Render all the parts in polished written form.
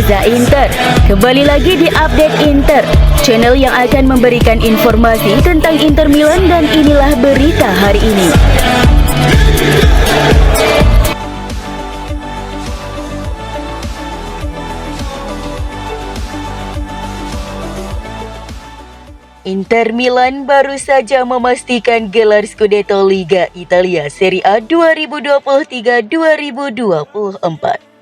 Reza Inter. Kembali lagi di Update Inter, channel yang akan memberikan informasi tentang Inter Milan, dan inilah berita hari ini. Inter Milan baru saja memastikan gelar Scudetto Liga Italia Serie A 2023-2024.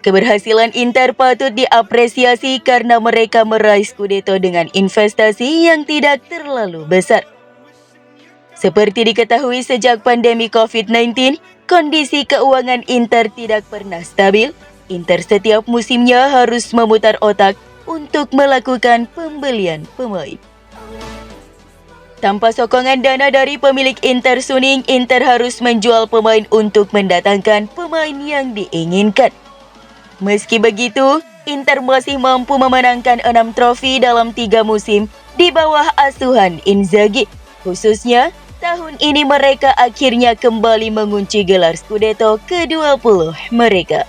Keberhasilan Inter patut diapresiasi karena mereka meraih Scudetto dengan investasi yang tidak terlalu besar. Seperti diketahui, sejak pandemi COVID-19, kondisi keuangan Inter tidak pernah stabil. Inter setiap musimnya harus memutar otak untuk melakukan pembelian pemain. Tanpa sokongan dana dari pemilik Inter Suning, Inter harus menjual pemain untuk mendatangkan pemain yang diinginkan. Meski begitu, Inter masih mampu memenangkan 6 trofi dalam 3 musim di bawah asuhan Inzaghi. Khususnya, tahun ini mereka akhirnya kembali mengunci gelar Scudetto ke-20 mereka.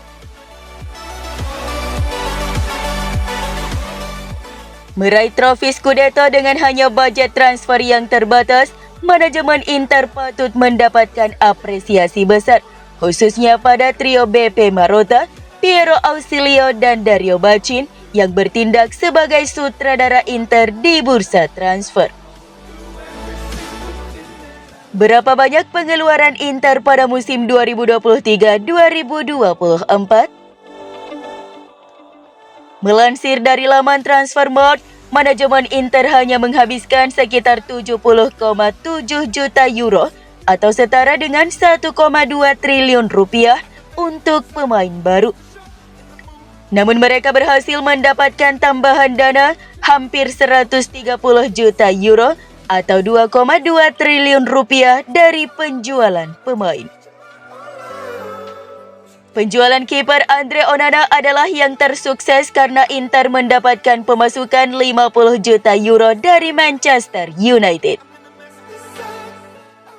Meraih trofi Scudetto dengan hanya budget transfer yang terbatas, manajemen Inter patut mendapatkan apresiasi besar, khususnya pada trio BP Marotta, Piero Ausilio, dan Dario Bacin yang bertindak sebagai sutradara Inter di bursa transfer. Berapa banyak pengeluaran Inter pada musim 2023-2024? Melansir dari laman Transfermarkt, manajemen Inter hanya menghabiskan sekitar 70,7 juta euro atau setara dengan 1,2 triliun rupiah untuk pemain baru. Namun mereka berhasil mendapatkan tambahan dana hampir 130 juta euro atau 2,2 triliun rupiah dari penjualan pemain. Penjualan kiper Andre Onana adalah yang tersukses karena Inter mendapatkan pemasukan 50 juta euro dari Manchester United.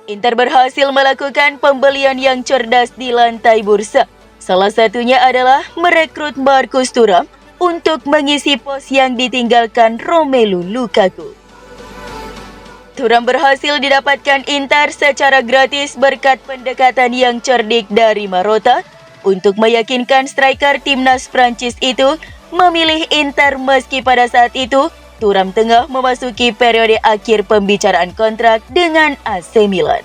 Inter berhasil melakukan pembelian yang cerdas di lantai bursa. Salah satunya adalah merekrut Marcus Thuram untuk mengisi pos yang ditinggalkan Romelu Lukaku. Thuram berhasil didapatkan Inter secara gratis berkat pendekatan yang cerdik dari Marotta untuk meyakinkan striker timnas Prancis itu memilih Inter, meski pada saat itu Thuram tengah memasuki periode akhir pembicaraan kontrak dengan AC Milan.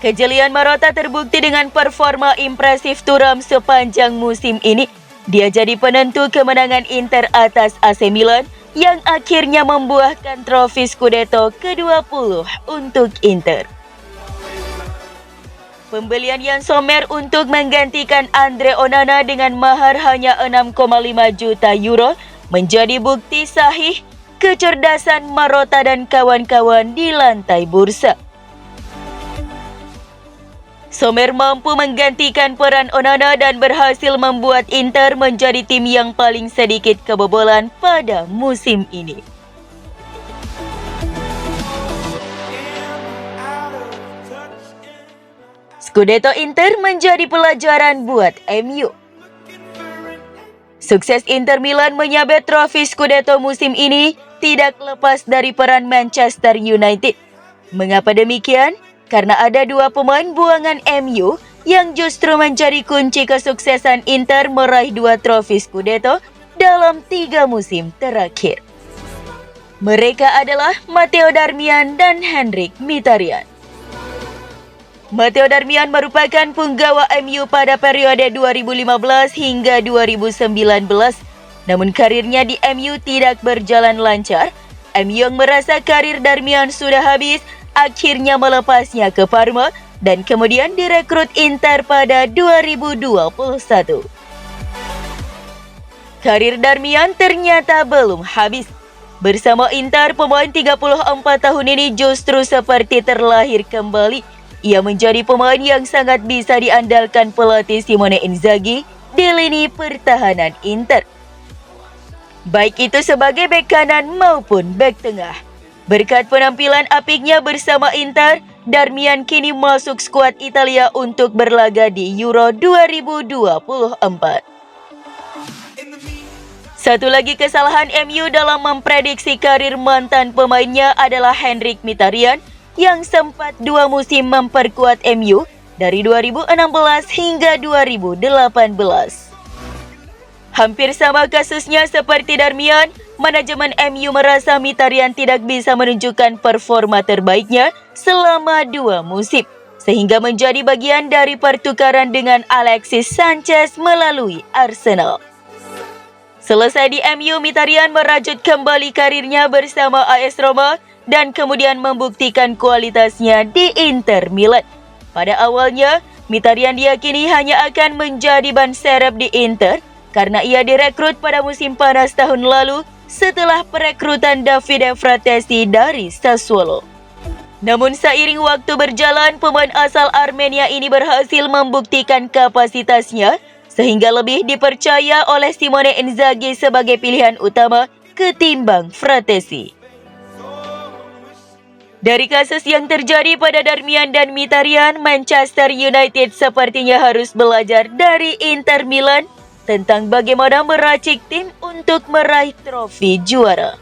Kejelian Marotta terbukti dengan performa impresif Thuram sepanjang musim ini. Dia jadi penentu kemenangan Inter atas AC Milan yang akhirnya membuahkan trofi Scudetto ke-20 untuk Inter. Pembelian Yann Sommer untuk menggantikan Andre Onana dengan mahar hanya 6,5 juta euro menjadi bukti sahih kecerdasan Marotta dan kawan-kawan di lantai bursa. Sommer mampu menggantikan peran Onana dan berhasil membuat Inter menjadi tim yang paling sedikit kebobolan pada musim ini. Scudetto Inter menjadi pelajaran buat MU. Sukses Inter Milan menyabet trofi Scudetto musim ini tidak lepas dari peran Manchester United. Mengapa demikian? Karena ada 2 pemain buangan MU yang justru menjadi kunci kesuksesan Inter meraih 2 trofi Scudetto dalam 3 musim terakhir. Mereka adalah Matteo Darmian dan Henrikh Mkhitaryan. Matteo Darmian merupakan punggawa MU pada periode 2015 hingga 2019. Namun karirnya di MU tidak berjalan lancar. MU yang merasa karir Darmian sudah habis akhirnya melepasnya ke Parma dan kemudian direkrut Inter pada 2021. Karir Darmian ternyata belum habis. Bersama Inter, pemain 34 tahun ini justru seperti terlahir kembali. Ia menjadi pemain yang sangat bisa diandalkan pelatih Simone Inzaghi di lini pertahanan Inter, baik itu sebagai bek kanan maupun bek tengah. Berkat penampilan apiknya bersama Inter, Darmian kini masuk skuad Italia untuk berlaga di Euro 2024. Satu lagi kesalahan MU dalam memprediksi karir mantan pemainnya adalah Henrikh Mkhitaryan yang sempat 2 musim memperkuat MU dari 2016 hingga 2018. Hampir sama kasusnya seperti Darmian, manajemen MU merasa Mkhitaryan tidak bisa menunjukkan performa terbaiknya selama 2 musim, sehingga menjadi bagian dari pertukaran dengan Alexis Sanchez melalui Arsenal. Selesai di MU, Mkhitaryan merajut kembali karirnya bersama AS Roma dan kemudian membuktikan kualitasnya di Inter Milan. Pada awalnya, Mkhitaryan diyakini hanya akan menjadi ban serep di Inter karena ia direkrut pada musim panas tahun lalu setelah perekrutan Davide Fratesi dari Sassuolo. Namun seiring waktu berjalan, pemain asal Armenia ini berhasil membuktikan kapasitasnya sehingga lebih dipercaya oleh Simone Inzaghi sebagai pilihan utama ketimbang Fratesi. Dari kasus yang terjadi pada Darmian dan Mkhitaryan, Manchester United sepertinya harus belajar dari Inter Milan tentang bagaimana meracik tim untuk meraih trofi juara.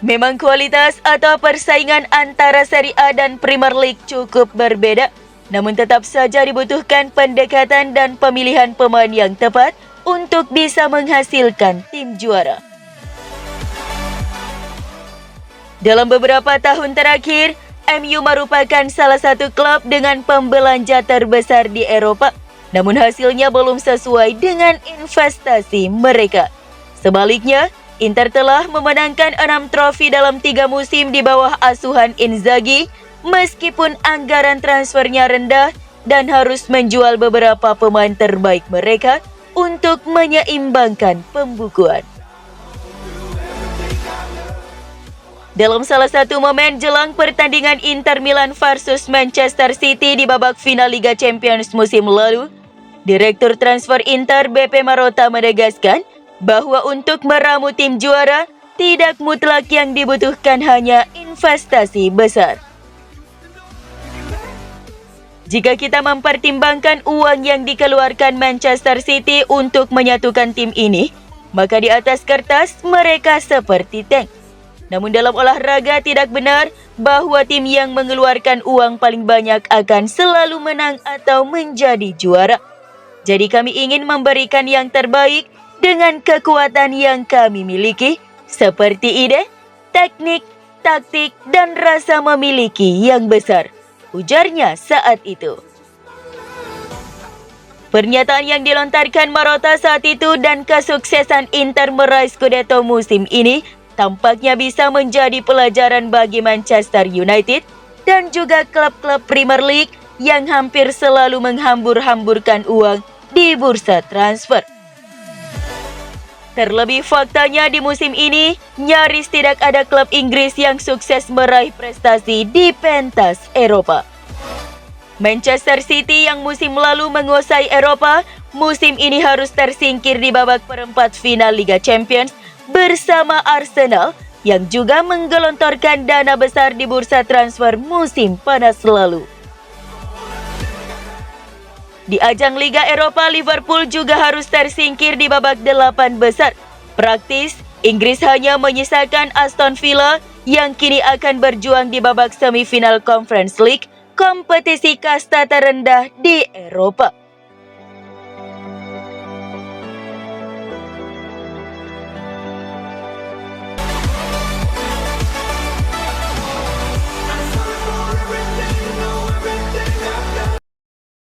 Memang kualitas atau persaingan antara Serie A dan Premier League cukup berbeda, namun tetap saja dibutuhkan pendekatan dan pemilihan pemain yang tepat untuk bisa menghasilkan tim juara. Dalam beberapa tahun terakhir, MU merupakan salah satu klub dengan pembelanja terbesar di Eropa. Namun hasilnya belum sesuai dengan investasi mereka. Sebaliknya, Inter telah memenangkan 6 trofi dalam 3 musim di bawah asuhan Inzaghi, meskipun anggaran transfernya rendah dan harus menjual beberapa pemain terbaik mereka untuk menyeimbangkan pembukuan. Dalam salah satu momen jelang pertandingan Inter Milan versus Manchester City di babak final Liga Champions musim lalu, Direktur Transfer Inter BP Marotta menegaskan bahwa untuk meramu tim juara, tidak mutlak yang dibutuhkan hanya investasi besar. Jika kita mempertimbangkan uang yang dikeluarkan Manchester City untuk menyatukan tim ini, maka di atas kertas mereka seperti tank. Namun dalam olahraga tidak benar bahwa tim yang mengeluarkan uang paling banyak akan selalu menang atau menjadi juara. Jadi kami ingin memberikan yang terbaik dengan kekuatan yang kami miliki, seperti ide, teknik, taktik, dan rasa memiliki yang besar, ujarnya saat itu. Pernyataan yang dilontarkan Marotta saat itu dan kesuksesan Inter meraih Scudetto musim ini tampaknya bisa menjadi pelajaran bagi Manchester United dan juga klub-klub Premier League yang hampir selalu menghambur-hamburkan uang di bursa transfer. Terlebih faktanya di musim ini, nyaris tidak ada klub Inggris yang sukses meraih prestasi di pentas Eropa. Manchester City yang musim lalu menguasai Eropa, musim ini harus tersingkir di babak perempat final Liga Champions bersama Arsenal yang juga menggelontorkan dana besar di bursa transfer musim panas lalu. Di ajang Liga Eropa, Liverpool juga harus tersingkir di babak 8 besar. Praktis, Inggris hanya menyisakan Aston Villa yang kini akan berjuang di babak semifinal Conference League, kompetisi kasta terendah di Eropa.